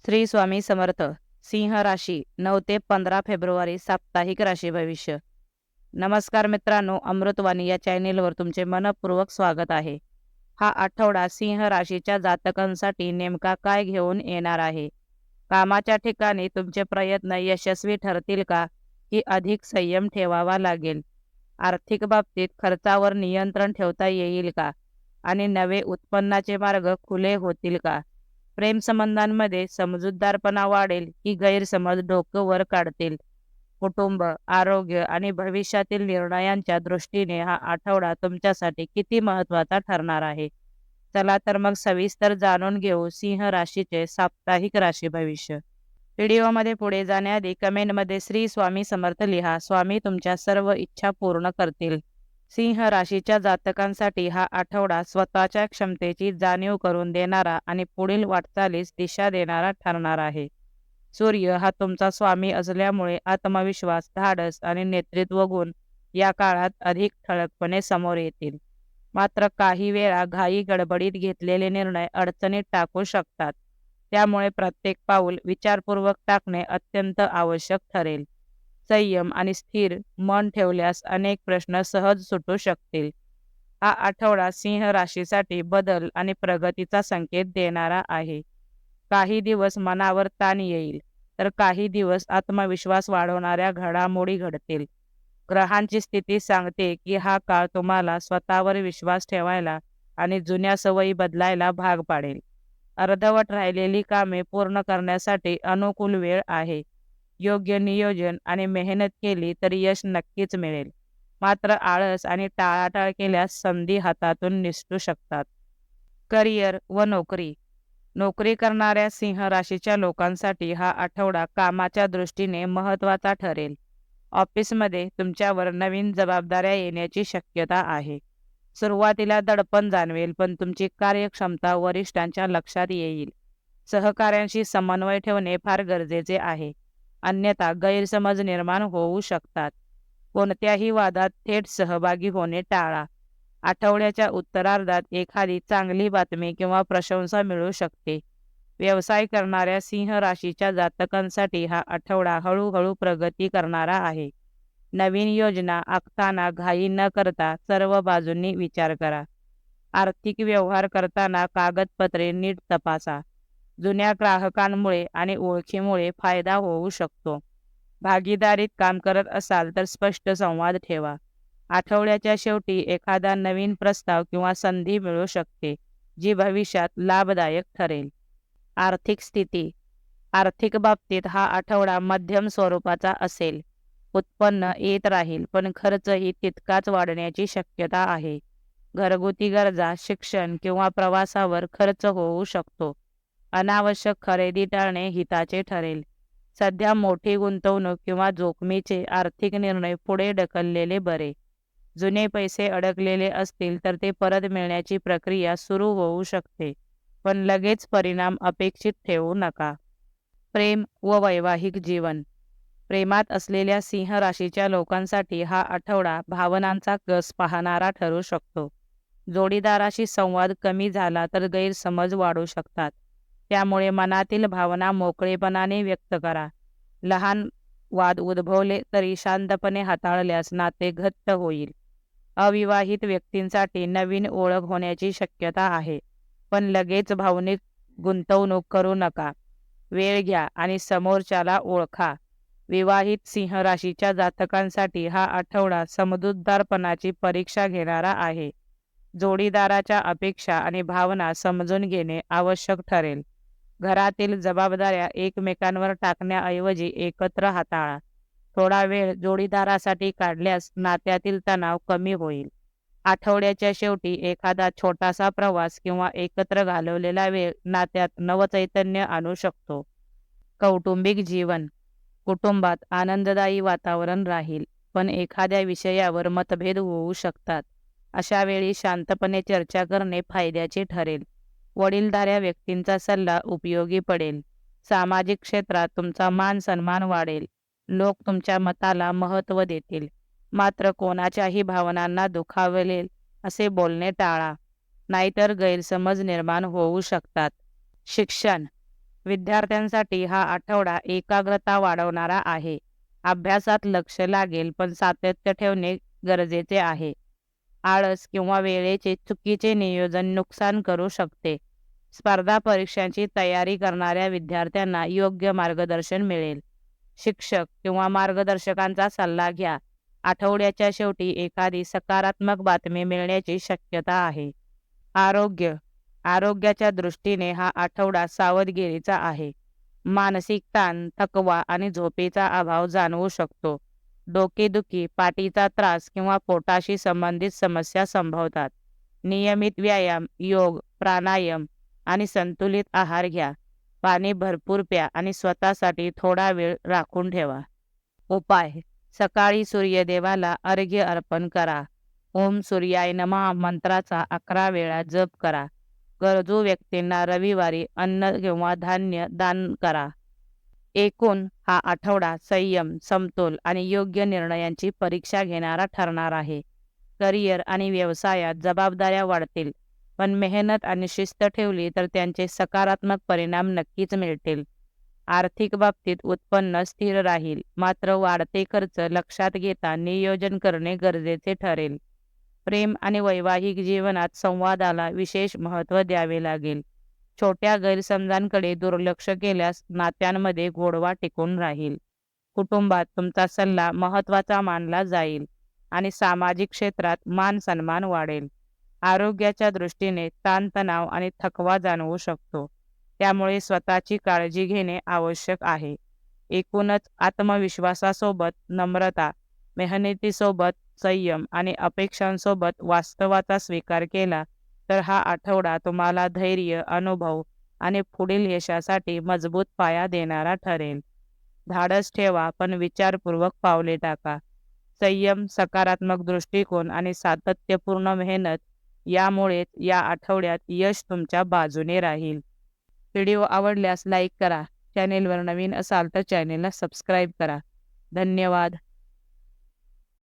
श्री स्वामी समर्थ. सिंह राशी 9 ते 15 फेब्रुवारी साप्ताहिक राशी भविष्य. नमस्कार मित्रांनो, अमृतवाणी या चॅनेलवर तुमचे मनपूर्वक स्वागत आहे. हा आठवडा सिंह राशीच्या जातकांसाठी नेमका काय घेऊन येणार आहे? कामाच्या ठिकाणी तुमचे प्रयत्न यशस्वी ठरतील का, की अधिक संयम ठेवावा लागेल? आर्थिक बाबतीत खर्चावर नियंत्रण ठेवता येईल का, आणि नवे उत्पन्नाचे मार्ग खुले होतील का? प्रेमसंबंधांमध्ये समजूतदारपणा वाढेल की गैरसमज डोकं वर काढतील? कुटुंब, आरोग्य आणि भविष्यातील निर्णयांच्या दृष्टीने हा आठवडा तुमच्यासाठी किती महत्त्वाचा ठरणार आहे? चला तर मग सविस्तर जाणून घेऊ सिंह राशीचे साप्ताहिक राशी भविष्य. व्हिडिओमध्ये पुढे जाण्याआधी कमेंटमध्ये श्री स्वामी समर्थ लिहा. स्वामी तुमच्या सर्व इच्छा पूर्ण करतील. सिंह राशीच्या जातकांसाठी हा आठवडा स्वतःच्या क्षमतेची जाणीव करून देणारा आणि पुढील वाटचालीस दिशा देणारा ठरणार आहे. सूर्य हा तुमचा स्वामी असल्यामुळे आत्मविश्वास, धाडस आणि नेतृत्व गुण या काळात अधिक ठळकपणे समोर येतील. मात्र काही वेळा घाई गडबडीत घेतलेले निर्णय अडचणीत टाकू शकतात. त्यामुळे प्रत्येक पाऊल विचारपूर्वक टाकणे अत्यंत आवश्यक ठरेल. संयम आणि स्थिर मन ठेवल्यास अनेक प्रश्न सहज सुटू शकतील. हा आठवडा सिंह राशीसाठी बदल आणि प्रगतीचा संकेत देणारा आहे. काही दिवस मनावर ताण येईल, तर काही दिवस आत्मविश्वास वाढवणाऱ्या घडामोडी घडतील. ग्रहांची स्थिती सांगते की हा काळ तुम्हाला स्वतःवर विश्वास ठेवायला आणि जुन्या सवयी बदलायला भाग पाडेल. अर्धवट राहिलेली कामे पूर्ण करण्यासाठी अनुकूल वेळ आहे. योग्य नियोजन आणि मेहनत केली तर यश नक्कीच मिळेल. मात्र आळस आणि टाळाटाळ केल्यास संधी हातातून निसटू शकतात. करिअर व नोकरी. नोकरी करणाऱ्या सिंह राशीच्या लोकांसाठी हा आठवडा कामाच्या दृष्टीने महत्त्वाचा ठरेल. ऑफिसमध्ये तुमच्यावर नवीन जबाबदाऱ्या येण्याची शक्यता आहे. सुरुवातीला दडपण जाणवेल, पण तुमची कार्यक्षमता वरिष्ठांच्या लक्षात येईल. सहकाऱ्यांशी समन्वय ठेवणे फार गरजेचे आहे, अन्यथा गैरसमज निर्माण होऊ शकतात. कोणत्याही वादात थेट सहभागी होणे टाळा. आठवड्याच्या उत्तरार्धात एखादी चांगली बातमी किंवा प्रशंसा मिळू शकते. व्यवसाय करणाऱ्या सिंह राशीच्या जातकांसाठी हा आठवडा हळूहळू प्रगती करणारा आहे. नवीन योजना आखताना घाई न करता सर्व बाजूंनी विचार करा. आर्थिक व्यवहार करताना कागदपत्रे नीट तपासा. जुन्या ग्राहकांमुळे आणि ओळखीमुळे फायदा होऊ शकतो. भागीदारीत काम करत असाल तर स्पष्ट संवाद ठेवा. आठवड्याच्या शेवटी एखादा नवीन प्रस्ताव किंवा संधी मिळू शकते, जी भविष्यात लाभदायक ठरेल. आर्थिक स्थिती. आर्थिक बाबतीत हा आठवडा मध्यम स्वरूपाचा असेल. उत्पन्न येत राहील, पण खर्चही तितकाच वाढण्याची शक्यता आहे. घरगुती गरजा, शिक्षण किंवा प्रवासावर खर्च होऊ शकतो. अनावश्यक खरेदी टाळणे हिताचे ठरेल. सध्या मोठी गुंतवणूक किंवा जोखमीचे आर्थिक निर्णय पुढे ढकललेले बरे. जुने पैसे अडकलेले असतील तर ते परत मिळण्याची प्रक्रिया सुरू होऊ शकते, पण लगेच परिणाम अपेक्षित ठेवू नका. प्रेम व वैवाहिक जीवन. प्रेमात असलेल्या सिंह राशीच्या लोकांसाठी हा आठवडा भावनांचा कस पाहणारा ठरू शकतो. जोडीदाराशी संवाद कमी झाला तर गैरसमज वाढू शकतात. त्यामुळे मनातील भावना मोकळेपणाने व्यक्त करा. लहान वाद उद्भवले तरी शांतपणे हाताळल्यास नाते घट्ट होईल. अविवाहित व्यक्तींसाठी नवीन ओळख होण्याची शक्यता आहे, पण लगेच भावनिक गुंतवणूक करू नका. वेळ घ्या आणि समोरच्याला ओळखा. विवाहित सिंह राशीच्या जातकांसाठी हा आठवडा समजूतदारपणाची परीक्षा घेणारा आहे. जोडीदाराच्या अपेक्षा आणि भावना समजून घेणे आवश्यक ठरेल. घरातील जबाबदाऱ्या एकमेकांवर टाकण्याऐवजी एकत्र हाताळा. थोडा वेळ जोडीदारासाठी काढल्यास नात्यातील तणाव कमी होईल. आठवड्याच्या शेवटी एखादा छोटासा प्रवास किंवा एकत्र घालवलेला वेळ नात्यात नवचैतन्य आणू शकतो. कौटुंबिक जीवन. कुटुंबात आनंददायी वातावरण राहील, पण एखाद्या विषयावर मतभेद होऊ शकतात. अशा वेळी शांतपणे चर्चा करणे फायद्याचे ठरेल. वडीलधाऱ्या व्यक्तींचा सल्ला उपयोगी पडेल. सामाजिक क्षेत्रात तुमचा मान सन्मान वाढेल. लोक तुमच्या मताला महत्त्व देतील. मात्र कोणाच्याही भावनांना दुखावलेल असे बोलणे टाळा, नाहीतर गैरसमज निर्माण होऊ शकतात. शिक्षण. विद्यार्थ्यांसाठी हा आठवडा एकाग्रता वाढवणारा आहे. अभ्यासात लक्ष लागेल, पण सातत्य ठेवणे गरजेचे आहे. आळस किंवा वेळेचे चुकीचे नियोजन नुकसान करू शकते. स्पर्धा परीक्षांची तयारी करणाऱ्या विद्यार्थ्यांना योग्य मार्गदर्शन मिळेल. शिक्षक किंवा मार्गदर्शकांचा सल्ला घ्या. आठवड्याच्या शेवटी एखादी सकारात्मक बातमी मिळण्याची शक्यता आहे. आरोग्य. आरोग्याच्या दृष्टीने हा आठवडा सावधगिरीचा आहे. मानसिक ताण, थकवा आणि झोपेचा अभाव जाणवू शकतो. डोकेदुखी, पाठीचा त्रास किंवा पोटाशी संबंधित समस्या संभवतात. नियमित व्यायाम, योग, प्राणायाम आणि संतुलित आहार घ्या. पाणी भरपूर प्या आणि स्वतःसाठी थोडा वेळ राखून ठेवा. उपाय. सकाळी सूर्यदेवाला अर्घ्य अर्पण करा. ओम सूर्याय नमः मंत्राचा 11 वेळा जप करा. गरजू व्यक्तींना रविवारी अन्न किंवा धान्य दान करा. एकूण हा आठवडा संयम, समतोल आणि योग्य निर्णयांची परीक्षा घेणारा ठरणार आहे. करिअर आणि व्यवसायात जबाबदाऱ्या वाढतील, पण मेहनत आणि शिस्त ठेवली तर त्यांचे सकारात्मक परिणाम नक्कीच मिळतील. आर्थिक बाबतीत उत्पन्न स्थिर राहील, मात्र वाढते खर्च लक्षात घेता नियोजन करणे गरजेचे ठरेल. प्रेम आणि वैवाहिक जीवनात संवादाला विशेष महत्त्व द्यावे लागेल. छोट्या गैरसमजांकडे दुर्लक्ष केल्यास नात्यांमध्ये गोडवा टिकून राहील. कुटुंबात तुमचा सल्ला महत्त्वाचा मानला जाईल आणि सामाजिक क्षेत्रात मान सन्मान वाढेल. आरोग्याच्या दृष्टीने ताणतणाव आणि थकवा जाणवू शकतो, त्यामुळे स्वतःची काळजी घेणे आवश्यक आहे. एकूणच आत्मविश्वासासोबत नम्रता, मेहनतीसोबत संयम आणि अपेक्षांसोबत वास्तवाचा स्वीकार केला तर हा आठवडा तुम्हाला धैर्य, अनुभव आणि पुढील यशासाठी मजबूत पाया देणारा ठरेल. धाडस ठेवा, पण विचारपूर्वक पावले टाका. संयम, सकारात्मक दृष्टिकोन आणि सातत्यपूर्ण मेहनत यामुळे या आठवड्यात यश तुमच्या बाजूने राहील. व्हिडिओ आवडल्यास लाईक करा. चॅनेलवर नवीन असाल तर चॅनेलला सबस्क्राईब करा. धन्यवाद.